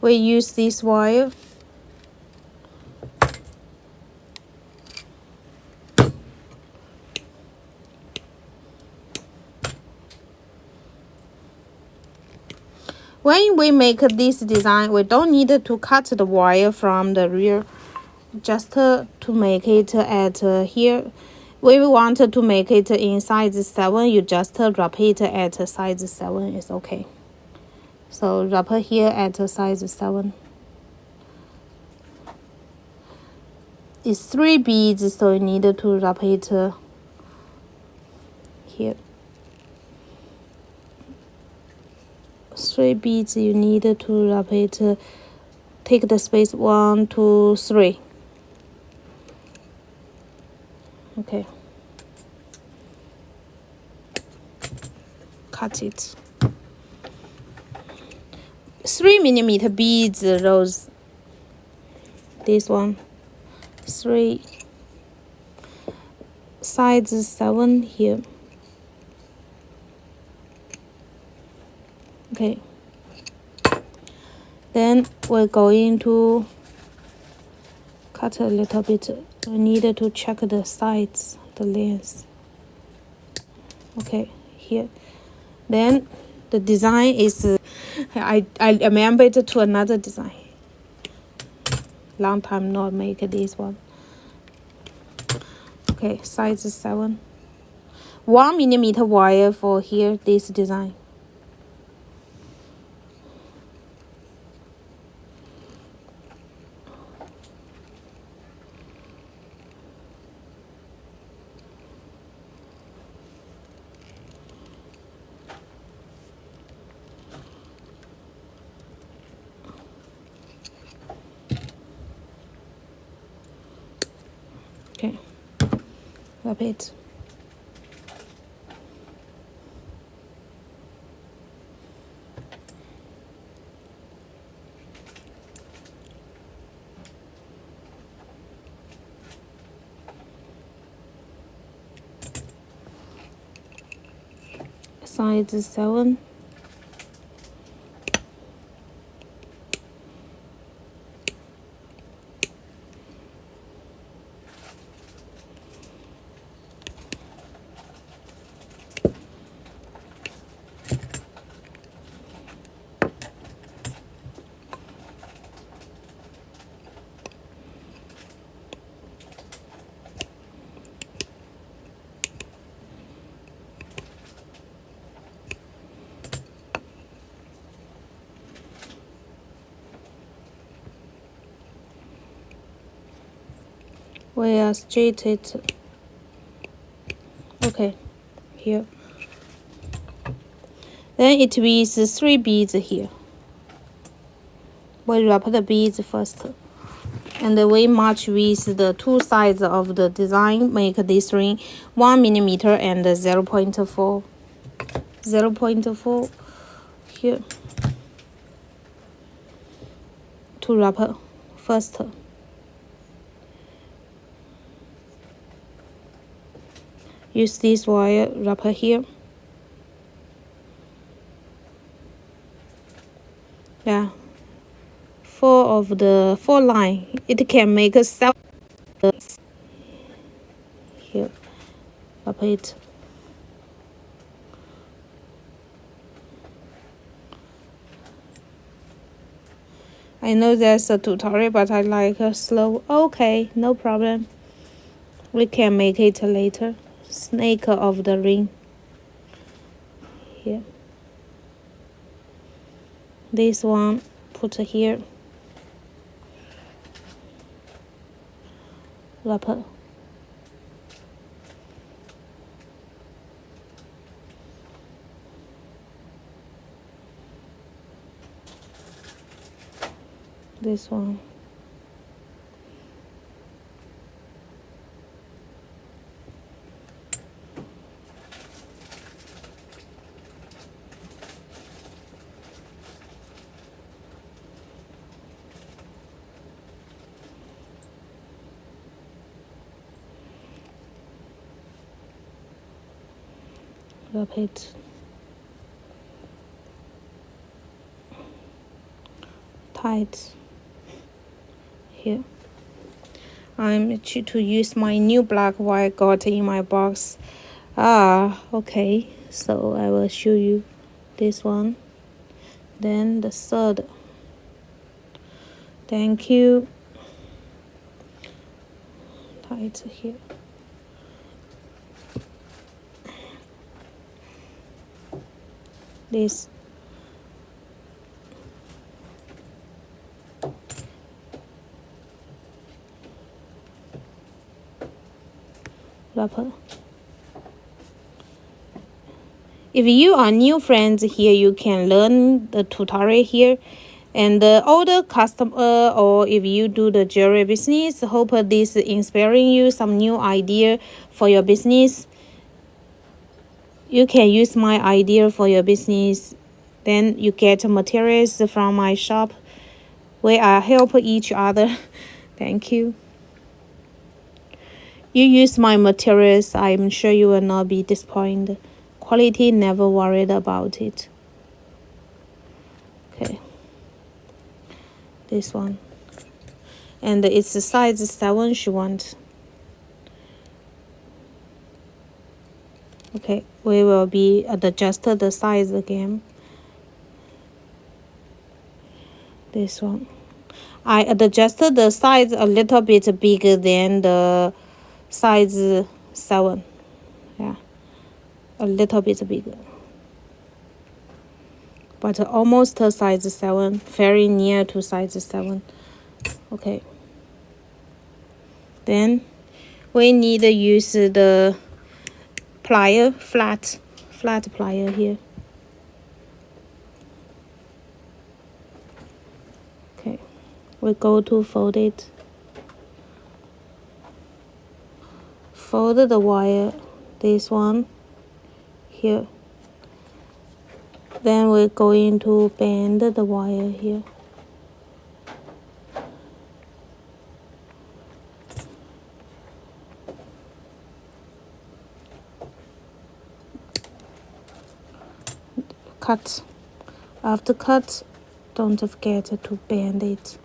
we use this wire. When we make this design, we don't need to cut the wire from the rear, just to make it at here. We want to make it in size 7, you just wrap it at size 7, it's okay. So wrap here at size 7. It's 3 beads, so you need to wrap it here. 3 beads, you need to wrap it, take the space 1, 2, 3. Okay. Cut it. 3mm beads rows. This one. 3. Size 7 here. Okay. Then we're going to cut a little bit. We need to check the sides, the length. Okay, here. Then the design is, I remember it to another design. Long time not make this one. Okay, size 7. 1mm wire for here, this design. Okay, wrap it. Size 7. We are straight it. Okay, here. Then it is 3 beads here. We wrap the beads first, and we match with the 2 sides of the design. Make this ring 1mm and 0.4. 0.4 here to wrap first. Use this wire, wrap here. Yeah, 4 of the 4 line. It can make 7 here. Wrap it. I know there's a tutorial, but I like slow. Okay, no problem. We can make it later. Snake of the ring. Here. This one put here. Wrap. This one. Wrap it. tight here. I'm to use my new black wire got in my box. Okay, so I will show you this one, then the third. Thank you. Tight here. This wrapper. If you are new friends here, you can learn the tutorial here. And the older customer, or if you do the jewelry business, hope this inspiring you some new idea for your business. You can use my idea for your business. Then you get materials from my shop. We are help each other. Thank you. You use my materials, I'm sure you will not be disappointed. Quality, never worried about it. Okay. This one. And it's the size 7 she wants. Okay, we will be adjust the size again. This one. I adjusted the size a little bit bigger than the size 7. Yeah, a little bit bigger. But almost size 7, very near to size 7. Okay. Then we need to use the plier, flat plier here. Okay, we go to fold it. Fold the wire, this one here. Then we're going to bend the wire here. Cut. After cut, don't forget to bend it.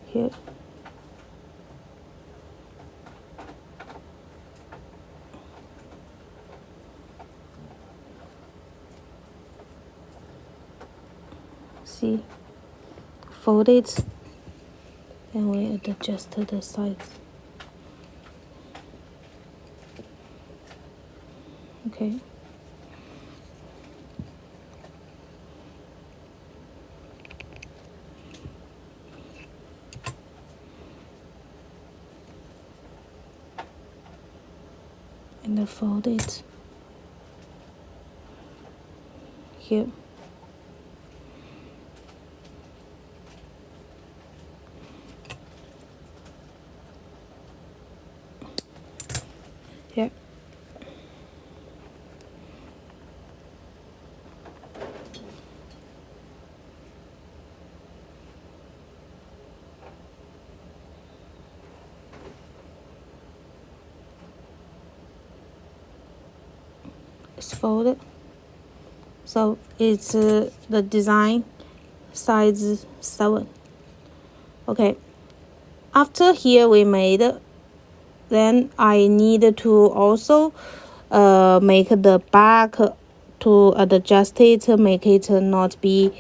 Here. See, fold it, then we adjust the sides. Okay. And then fold it here. Here. It's folded, so it's the design size 7. Okay, after here we made, then I need to also make the back to adjust it, make it not be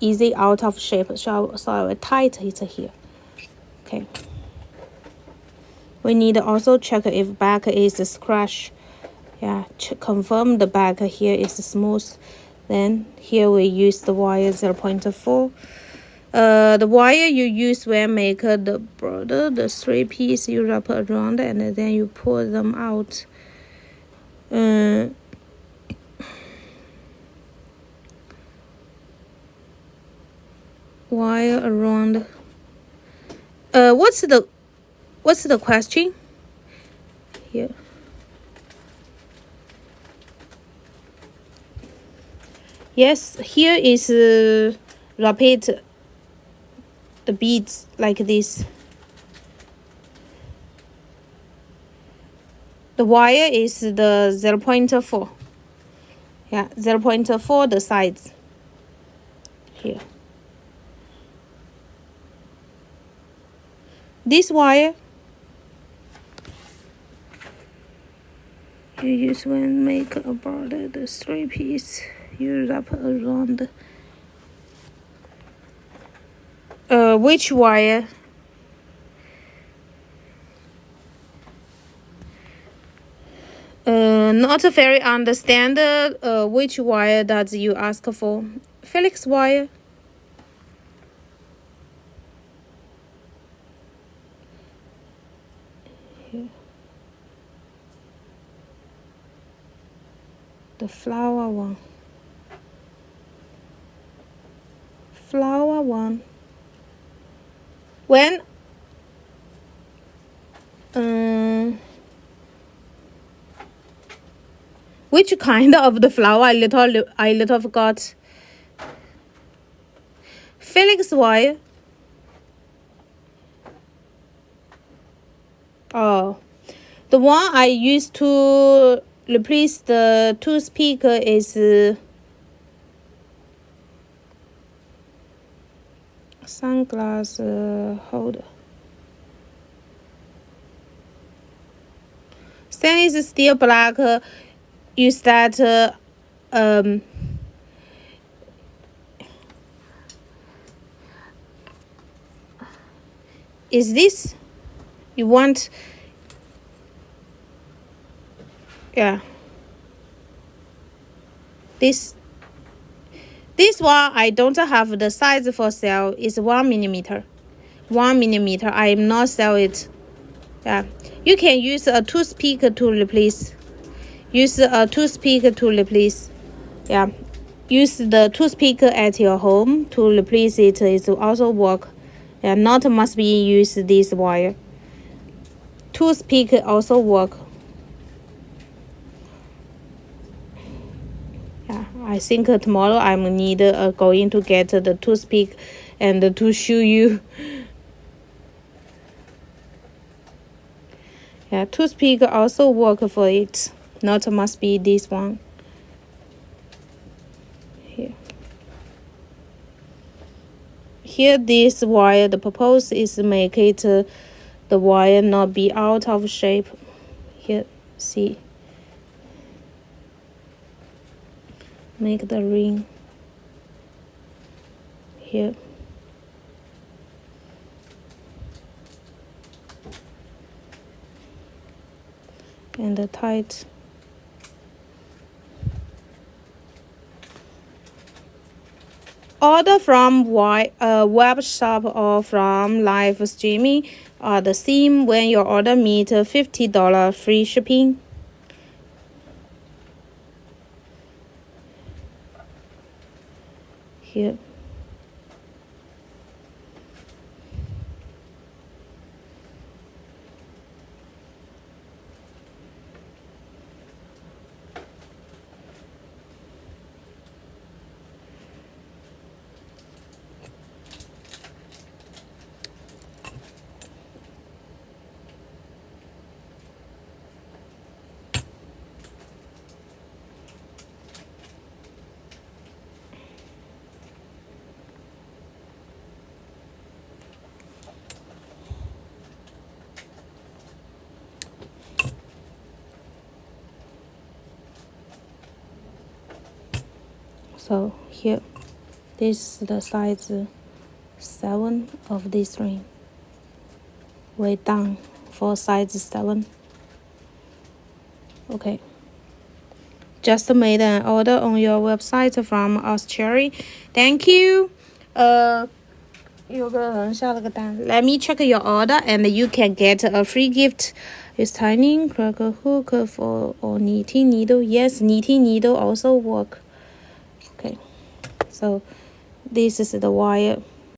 easy out of shape, so I will tighten it here. Okay, we need also check if back is scratched. Yeah, confirm the back here is smooth. Then here we use the wire 0.4. The wire you use when make the border, the 3 piece you wrap around and then you pull them out. Wire around. What's the question here? Yes, here is repeat the beads like this. The wire is the 0.4. Yeah, 0.4 the size. Here. This wire you use when make a border, the 3-piece you wrap around. Which wire? Not very understand which wire does you ask for. Felix wire. Here. The flower one. Flower one. When which kind of the flower? I little forgot. Felix wire. Oh, the one I used to replace the toothpick is sunglass holder. Stainless steel black. Use that. Is this you want? Yeah. This one I don't have the size for sale. It's 1 millimeter. 1 millimeter. I am not sell it. Yeah. You can use a toothpick to replace. Use a toothpick to replace. Yeah. Use the toothpick at your home to replace it. It also work. Yeah. Not must be use this wire. Toothpick also work. Yeah, I think tomorrow I'm going to get the toothpick and to show you. Yeah, toothpick also work for it. Not must be this one. Here this wire, the purpose is make it the wire not be out of shape. Here, see. Make the ring here. And the tight. Order from web shop or from live streaming are the same when your order meet $50 free shipping. Here. So here, this is the size 7 of this ring. Way down for size 7. Okay. Just made an order on your website from Australia. Thank you. 有个人下了个单. Let me check your order and you can get a free gift. It's tiny cracker hook for or knitting needle. Yes, knitting needle also work. Okay. So this is the wire.